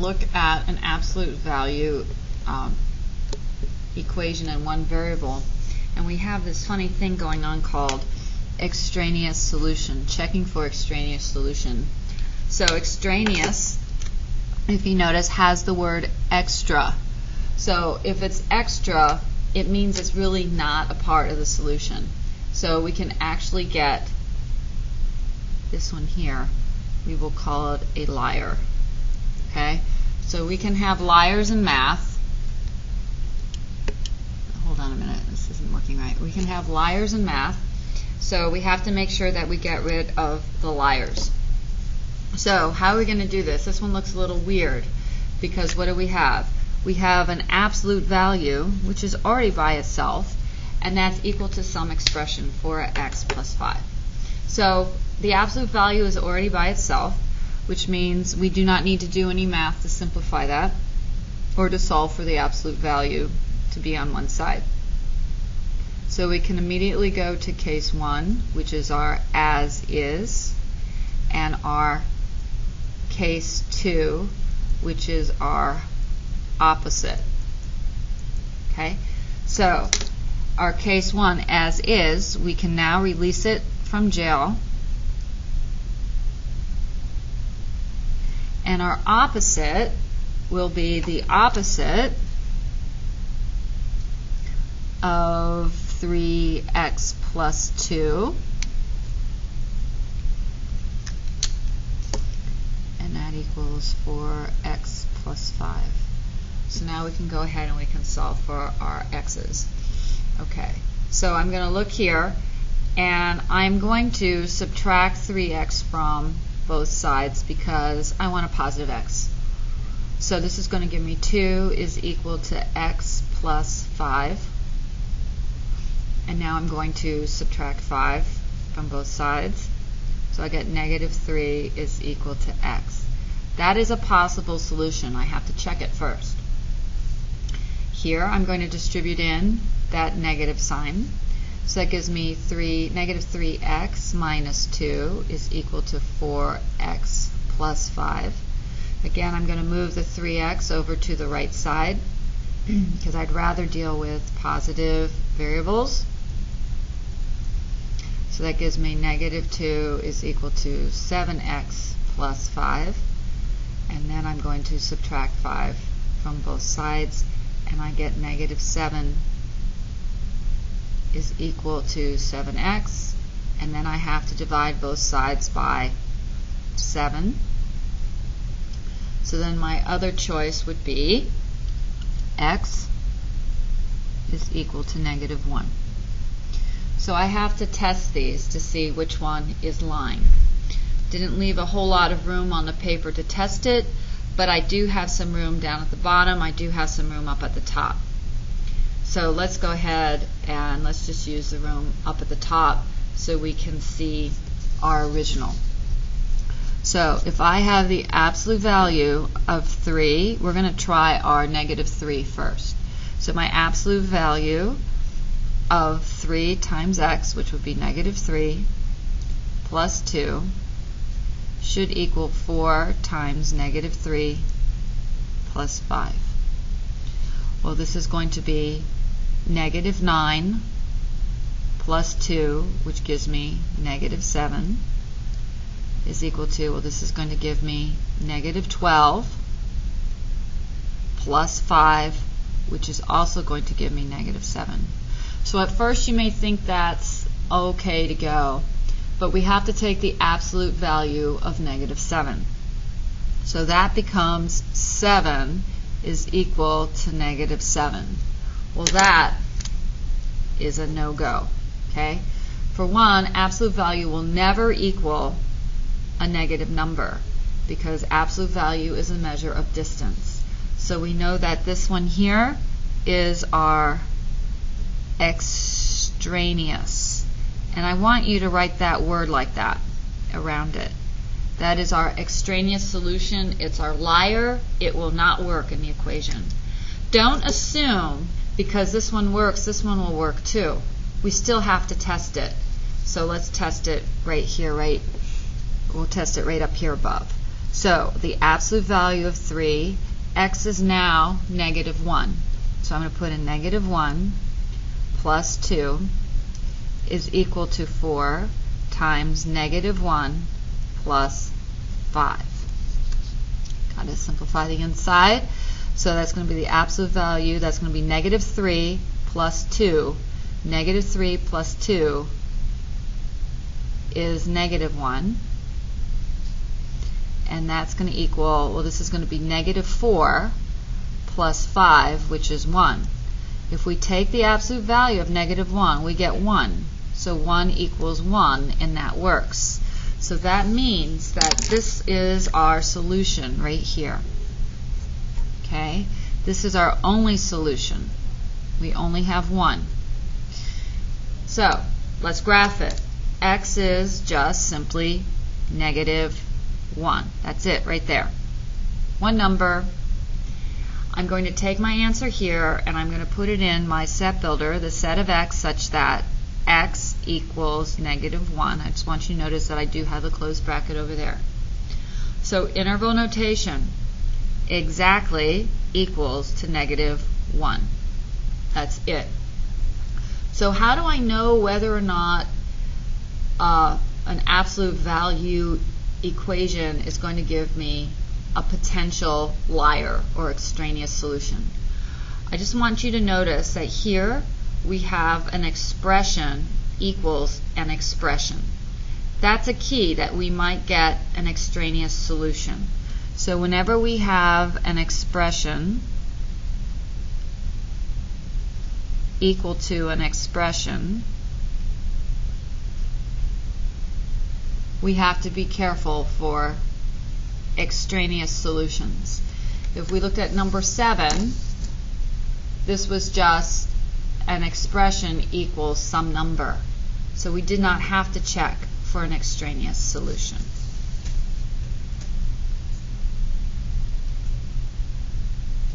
look at an absolute value equation in one variable, and we have this funny thing going on called extraneous solution, checking for extraneous solution. So extraneous, if you notice, has the word extra. So if it's extra, it means it's really not a part of the solution. So we can actually get this one here, we will call it a liar. Okay? So we can have liars in math. Hold on a minute, this isn't working right. We can have liars in math, so we have to make sure that we get rid of the liars. So how are we going to do this? This one looks a little weird because what do we have? We have an absolute value, which is already by itself, and that's equal to some expression, 4x plus 5. So the absolute value is already by itself, which means we do not need to do any math to simplify that or to solve for the absolute value to be on one side. So we can immediately go to case 1, which is our as is, and our case 2, which is our opposite. Okay? So our case 1, as is, we can now release it from jail. And our opposite will be the opposite of 3x plus 2. And that equals 4x plus 5. So now we can go ahead and we can solve for our x's. Okay, so I'm going to look here, and I'm going to subtract 3x from both sides because I want a positive x. So this is going to give me 2 is equal to x plus 5. And now I'm going to subtract 5 from both sides. So I get negative 3 is equal to x. That is a possible solution. I have to check it first. Here I'm going to distribute in that negative sign. So that gives me negative 3x minus 2 is equal to 4x plus 5. Again, I'm going to move the 3x over to the right side because I'd rather deal with positive variables. So that gives me negative 2 is equal to 7x plus 5. And then I'm going to subtract 5 from both sides, and I get negative 7 is equal to 7x, and then I have to divide both sides by 7. So then my other choice would be x is equal to negative 1. So I have to test these to see which one is lying. Didn't leave a whole lot of room on the paper to test it, but I do have some room down at the bottom. I do have some room up at the top. So let's go ahead and let's just use the room up at the top so we can see our original. So if I have the absolute value of 3, we're going to try our negative 3 first. So my absolute value of 3 times x, which would be negative 3, plus 2, should equal 4 times negative 3 plus 5. Well, this is going to be negative 9 plus 2, which gives me negative 7, is equal to, well, this is going to give me negative 12 plus 5, which is also going to give me negative 7. So at first you may think that's okay to go, but we have to take the absolute value of negative 7. So that becomes 7 is equal to negative 7. Well, that is a no-go. Okay? For one, absolute value will never equal a negative number because absolute value is a measure of distance. So we know that this one here is our extraneous. And I want you to write that word like that around it. That is our extraneous solution. It's our liar. It will not work in the equation. Don't assume because this one works, this one will work too. We still have to test it. So let's test it right here, we'll test it right up here above. So the absolute value of 3, x is now negative 1. So I'm going to put in negative 1 plus 2 is equal to 4 times negative 1 plus 5. Got to simplify the inside. So that's going to be the absolute value. That's going to be negative 3 plus 2. Negative 3 plus 2 is negative 1. And that's going to equal, well, this is going to be negative 4 plus 5, which is 1. If we take the absolute value of negative 1, we get 1. So 1 equals 1, and that works. So that means that this is our solution right here. Okay? This is our only solution. We only have 1. So let's graph it. X is just simply negative 1. That's it right there. One number. I'm going to take my answer here and I'm going to put it in my set builder, the set of x such that x equals negative 1. I just want you to notice that I do have a closed bracket over there. So interval notation exactly equals to negative 1. That's it. So how do I know whether or not an absolute value equation is going to give me a potential liar or extraneous solution? I just want you to notice that here we have an expression equals an expression. That's a key that we might get an extraneous solution. So whenever we have an expression equal to an expression, we have to be careful for extraneous solutions. If we looked at number 7, this was just an expression equals some number. So we did not have to check for an extraneous solution.